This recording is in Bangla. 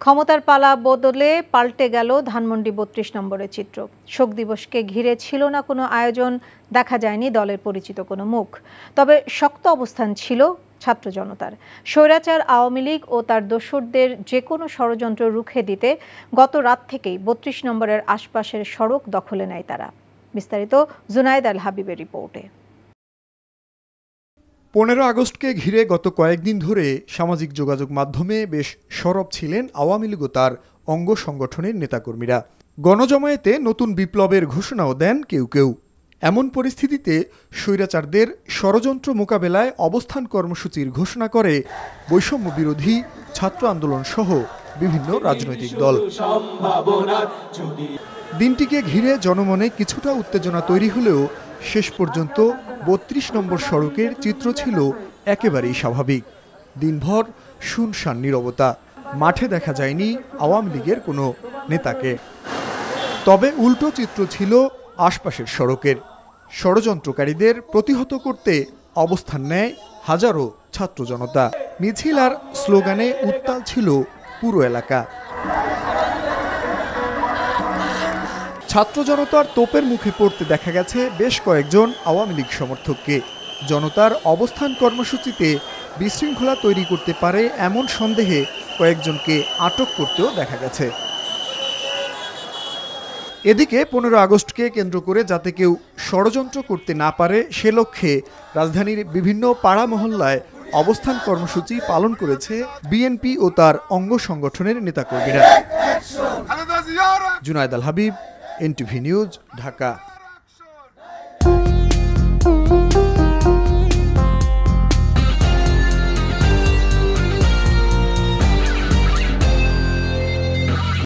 ক্ষমতার পালা বদলে পাল্টে গেল ধানমন্ডি ৩২ নম্বরের চিত্র। শোক দিবসকে ঘিরে ছিল না কোনো আয়োজন, দেখা যায়নি দলের পরিচিত কোনো মুখ। তবে শক্ত অবস্থান ছিল ছাত্র জনতার। স্বৈরাচার আওয়ামী লীগ ও তার দোসরদের যে কোনো ষড়যন্ত্র রুখে দিতে গত রাত থেকেই ৩২ নম্বরের আশপাশের সড়ক দখলে নেয় তারা। বিস্তারিত জুনায়েদ আল হাবিবের রিপোর্টে। 15 আগস্টকে ঘিরে গত কয়েকদিন ধরে সামাজিক যোগাযোগ মাধ্যমে বেশ সরব ছিলেন আওয়ামী লীগ ও তার অঙ্গ সংগঠনের নেতাকর্মীরা। গণজমায়েতে নতুন বিপ্লবের ঘোষণাও দেন কেউ কেউ। এমন পরিস্থিতিতে স্বৈরাচারদের ষড়যন্ত্র মোকাবেলায় অবস্থান কর্মসূচির ঘোষণা করে বৈষম্য বিরোধী ছাত্র আন্দোলন সহ বিভিন্ন রাজনৈতিক দল। দিনটিকে ঘিরে জনমনে কিছুটা উত্তেজনা তৈরি হলেও শেষ পর্যন্ত ৩২ নম্বর সড়কের চিত্র ছিল একেবারেই স্বাভাবিক। দিনভর শুনশান নীরবতা, মাঠে দেখা যায়নি আওয়ামী লীগের কোনো নেতাকে। তবে উল্টো চিত্র ছিল আশপাশের সড়কের। ষড়যন্ত্রকারীদের প্রতিহত করতে অবস্থান নেয় হাজারো ছাত্র জনতা। মিছিল আর স্লোগানে উত্তাল ছিল পুরো এলাকা। ছাত্র জনতার তোপের মুখে পড়তে দেখা গেছে বেশ কয়েকজন আওয়ামী লীগ সমর্থককে। জনতার অবস্থান কর্মসূচিতে বিশৃঙ্খলা তৈরি করতে পারে এমন সন্দেহে কয়েকজনকে আটক করতেও দেখা গেছে। এদিকে 15 আগস্টকে কেন্দ্র করে যাতে কেউ ষড়যন্ত্র করতে না পারে সে লক্ষ্যে রাজধানীর বিভিন্ন পাড়া মহল্লায় অবস্থান কর্মসূচি পালন করেছে বিএনপি ও তার অঙ্গ সংগঠনের নেতাকর্মীরা। জুনায়েদ আল হাবিব, NTV নিউজ, ঢাকা।